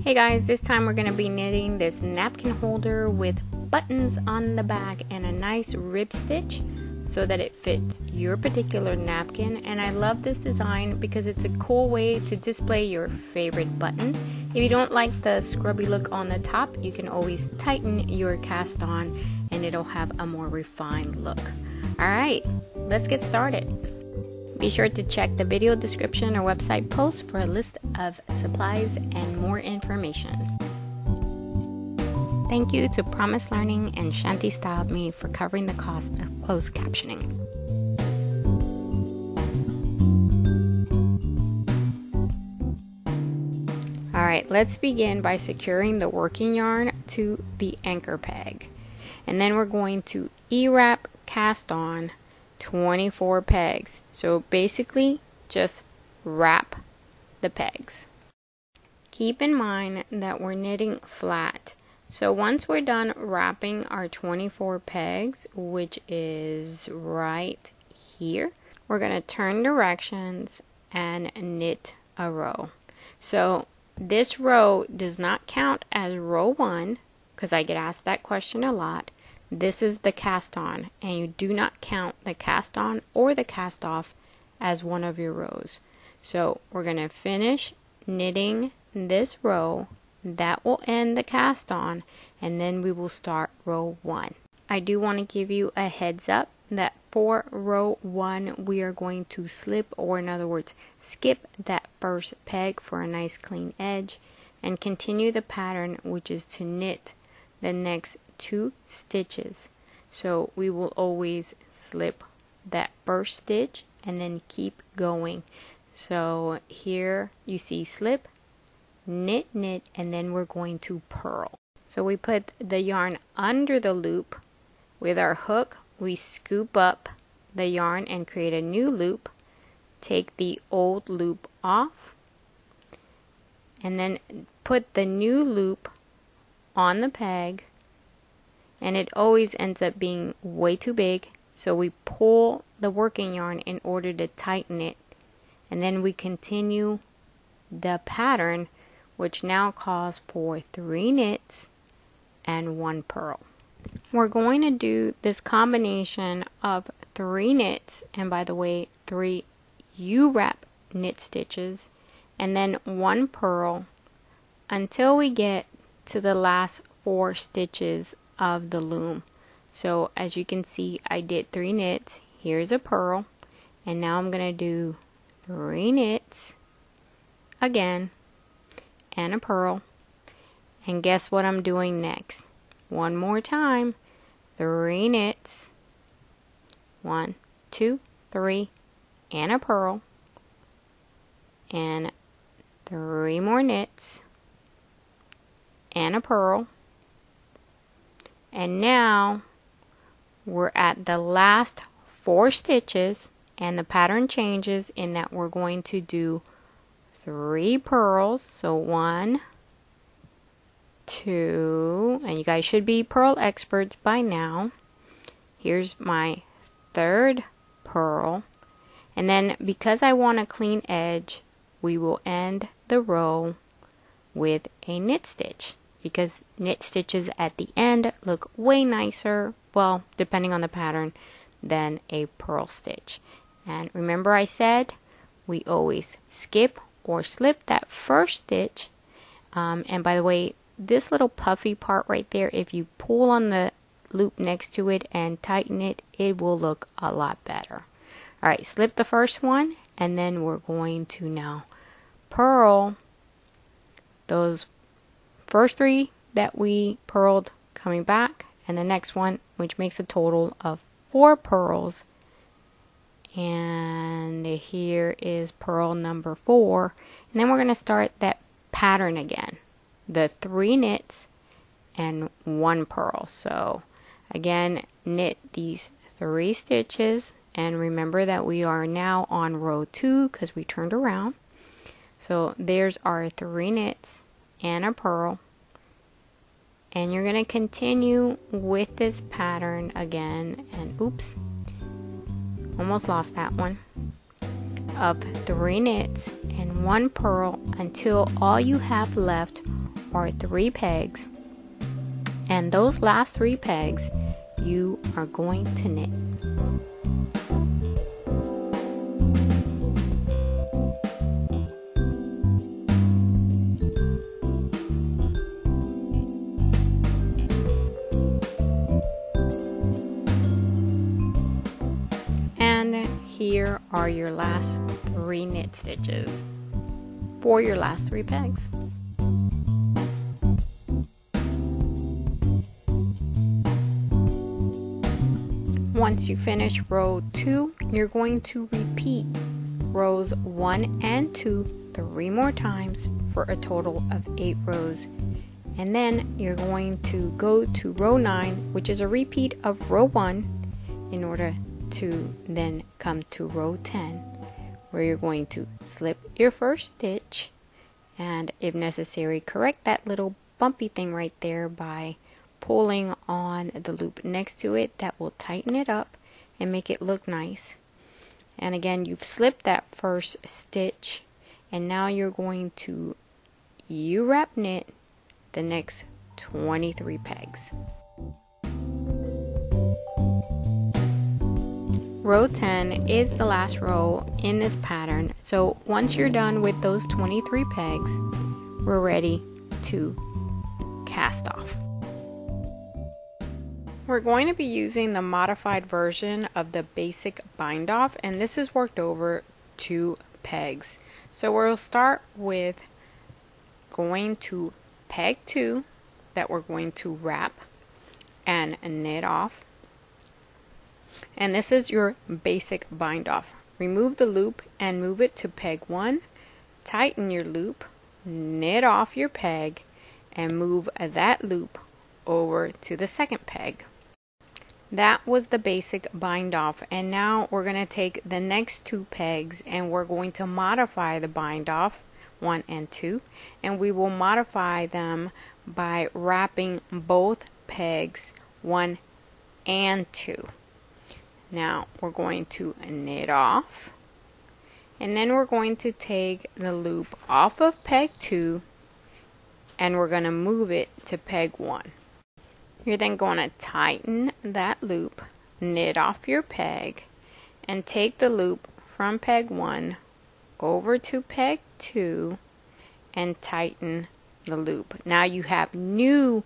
Hey guys, this time we're going to be knitting this napkin holder with buttons on the back and a nice rib stitch so that it fits your particular napkin. And I love this design because it's a cool way to display your favorite button. If you don't like the scrubby look on the top, you can always tighten your cast on and it'll have a more refined look. Alright, let's get started. Be sure to check the video description or website post for a list of supplies and more information. Thank you to Promise Learning and Shanti Styled Me for covering the cost of closed captioning. Alright, let's begin by securing the working yarn to the anchor peg. And then we're going to E-wrap cast on 24 pegs. So basically just wrap the pegs. Keep in mind that we're knitting flat. So once we're done wrapping our 24 pegs, which is right here, we're going to turn directions and knit a row. So this row does not count as row 1 because I get asked that question a lot. This is the cast on, and you do not count the cast on or the cast off as one of your rows. So we're going to finish knitting this row. That will end the cast on, and then we will start row 1. I do want to give you a heads up that for row 1 we are going to slip, or in other words skip, that first peg for a nice clean edge and continue the pattern, which is to knit the next 2 stitches. So we will always slip that first stitch and then keep going. So here you see slip, knit, knit, and then we're going to purl. So we put the yarn under the loop. With our hook we scoop up the yarn and create a new loop. Take the old loop off and then put the new loop on the peg, and it always ends up being way too big, so we pull the working yarn in order to tighten it, and then we continue the pattern, which now calls for 3 knits and 1 purl. We're going to do this combination of 3 knits, and by the way 3 U-wrap knit stitches, and then 1 purl until we get to the last 4 stitches of the loom. So as you can see, I did 3 knits, here's a purl, and now I'm going to do 3 knits again and a purl, and guess what I'm doing next? One more time, 3 knits, 1, 2, 3, and a purl, and 3 more knits and a purl. And now we're at the last 4 stitches, and the pattern changes in that we're going to do 3 purls. So 1, 2, and you guys should be purl experts by now. Here's my 3rd purl, and then because I want a clean edge, we will end the row with a knit stitch, because knit stitches at the end look way nicer, well, depending on the pattern, than a purl stitch. And remember I said we always skip or slip that first stitch, and by the way, this little puffy part right there, if you pull on the loop next to it and tighten it, it will look a lot better. Alright, slip the first one, and then we're going to now purl those first 3 that we purled coming back, and the next one, which makes a total of 4 purls. And here is purl number 4, and then we're going to start that pattern again, the 3 knits and 1 purl. So again, knit these 3 stitches, and remember that we are now on row 2 because we turned around. So there's our 3 knits and a purl, and you're going to continue with this pattern again, and oops, almost lost that one, of 3 knits and 1 purl until all you have left are 3 pegs, and those last 3 pegs you are going to knit. And here are your last 3 knit stitches for your last 3 pegs. Once you finish row 2, you're going to repeat rows 1 and 2 3 more times for a total of 8 rows. And then you're going to go to row 9, which is a repeat of row 1, in order to then come to row 10, where you're going to slip your first stitch, and if necessary, correct that little bumpy thing right there by pulling on the loop next to it. That will tighten it up and make it look nice. And again, you've slipped that first stitch, and now you're going to U-wrap knit the next 23 pegs. Row 10 is the last row in this pattern, so once you're done with those 23 pegs, we're ready to cast off. We're going to be using the modified version of the basic bind off, and this is worked over 2 pegs. So we'll start with going to peg 2 that we're going to wrap and knit off. And this is your basic bind off. Remove the loop and move it to peg 1, tighten your loop, knit off your peg, and move that loop over to the second peg. That was the basic bind off, and now we're going to take the next 2 pegs and we're going to modify the bind off 1 and 2, and we will modify them by wrapping both pegs 1 and 2. Now we're going to knit off, and then we're going to take the loop off of peg 2 and we're going to move it to peg 1. You're then going to tighten that loop, knit off your peg, and take the loop from peg 1 over to peg 2 and tighten the loop. Now you have new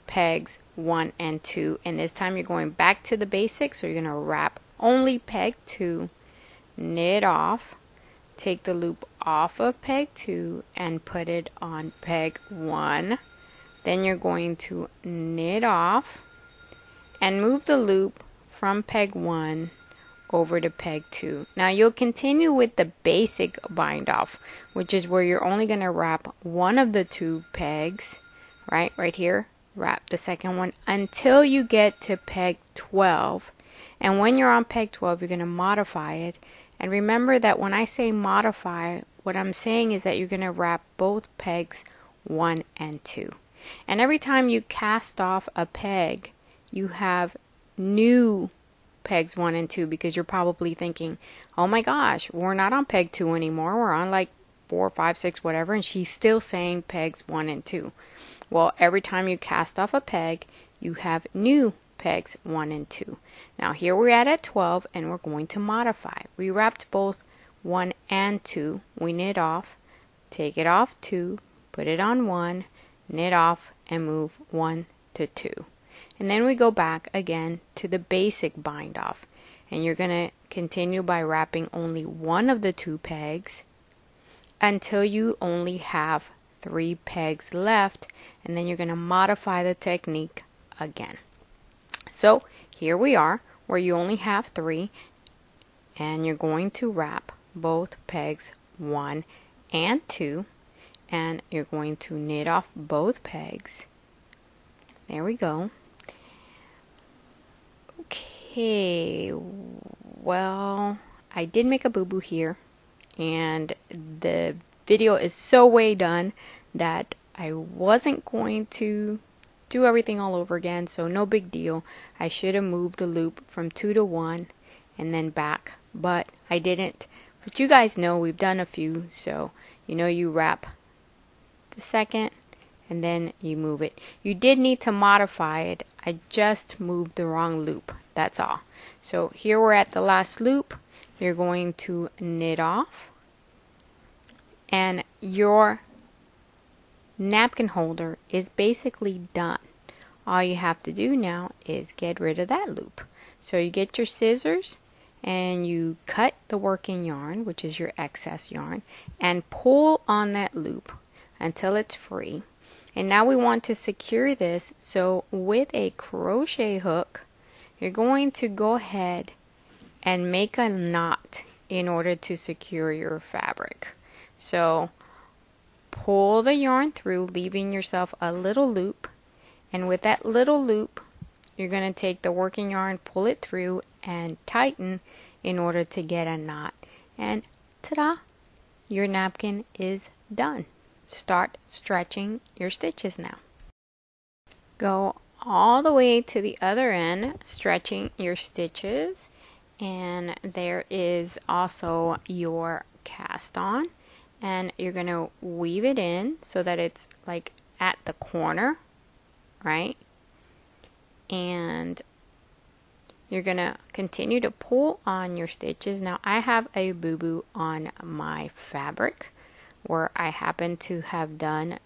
pegs 1 and 2, and this time you're going back to the basics, so you're going to wrap only peg 2, knit off, take the loop off of peg 2 and put it on peg 1. Then you're going to knit off and move the loop from peg 1 over to peg 2. Now you'll continue with the basic bind off, which is where you're only going to wrap one of the 2 pegs, right here. Wrap the second one until you get to peg 12. And when you're on peg 12, you're going to modify it. And remember that when I say modify, what I'm saying is that you're going to wrap both pegs 1 and 2. And every time you cast off a peg, you have new pegs 1 and 2, because you're probably thinking, oh my gosh, we're not on peg 2 anymore. We're on like 4, 5, 6, whatever. And she's still saying pegs 1 and 2. Well, every time you cast off a peg, you have new pegs 1 and 2. Now here we're at 12, and we're going to modify. We wrapped both 1 and 2. We knit off, take it off 2, put it on 1, knit off, and move 1 to 2. And then we go back again to the basic bind off, and you're going to continue by wrapping only one of the 2 pegs until you only have 3 pegs left, and then you're going to modify the technique again. So here we are where you only have 3, and you're going to wrap both pegs 1 and 2, and you're going to knit off both pegs. There we go. Okay, well, I did make a boo-boo here, and the video is so way done that I wasn't going to do everything all over again, so no big deal. I should have moved the loop from 2 to 1 and then back, but I didn't. But you guys know we've done a few, so you know you wrap the second and then you move it. You did need to modify it. I just moved the wrong loop. That's all. So here we're at the last loop. You're going to knit off, and your napkin holder is basically done. All you have to do now is get rid of that loop. So you get your scissors and you cut the working yarn, which is your excess yarn, and pull on that loop until it's free. And now we want to secure this, so with a crochet hook, you're going to go ahead and make a knot in order to secure your fabric. So pull the yarn through, leaving yourself a little loop, and with that little loop, you're going to take the working yarn, pull it through, and tighten in order to get a knot. And ta-da! Your napkin is done. Start stretching your stitches now. Go all the way to the other end, stretching your stitches, and there is also your cast on, and you're going to weave it in so that it's like at the corner, right? And you're going to continue to pull on your stitches. Now I have a boo-boo on my fabric where I happen to have done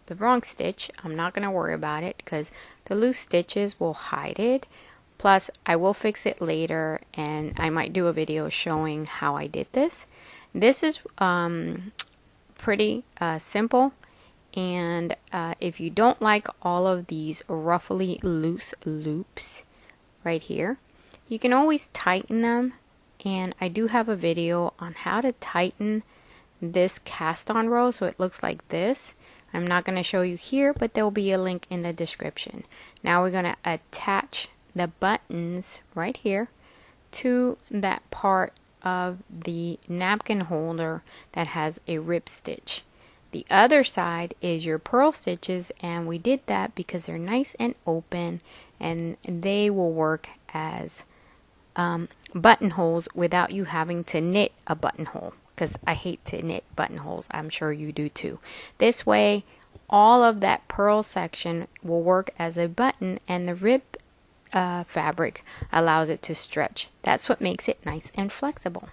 the wrong stitch. I'm not going to worry about it because the loose stitches will hide it. Plus I will fix it later, and I might do a video showing how I did this. This is pretty simple, and if you don't like all of these roughly loose loops right here, you can always tighten them, and I do have a video on how to tighten this cast on row so it looks like this. I'm not going to show you here, but there will be a link in the description. Now we're going to attach the buttons right here to that part of the napkin holder that has a rib stitch. The other side is your purl stitches, and we did that because they're nice and open, and they will work as buttonholes without you having to knit a buttonhole, because I hate to knit buttonholes. I'm sure you do too. This way all of that purl section will work as a button, and the rib fabric allows it to stretch. That's what makes it nice and flexible.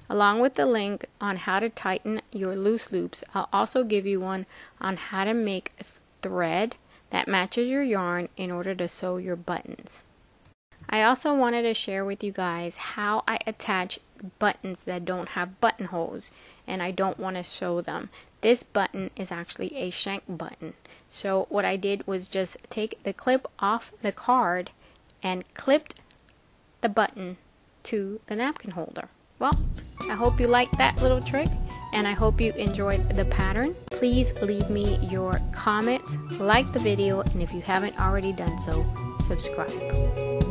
Along with the link on how to tighten your loose loops, I'll also give you one on how to make a thread that matches your yarn in order to sew your buttons. I also wanted to share with you guys how I attach buttons that don't have buttonholes and I don't want to sew them. This button is actually a shank button. So what I did was just take the clip off the card and clipped the button to the napkin holder. Well, I hope you liked that little trick, and I hope you enjoyed the pattern. Please leave me your comments, like the video, and if you haven't already done so, subscribe.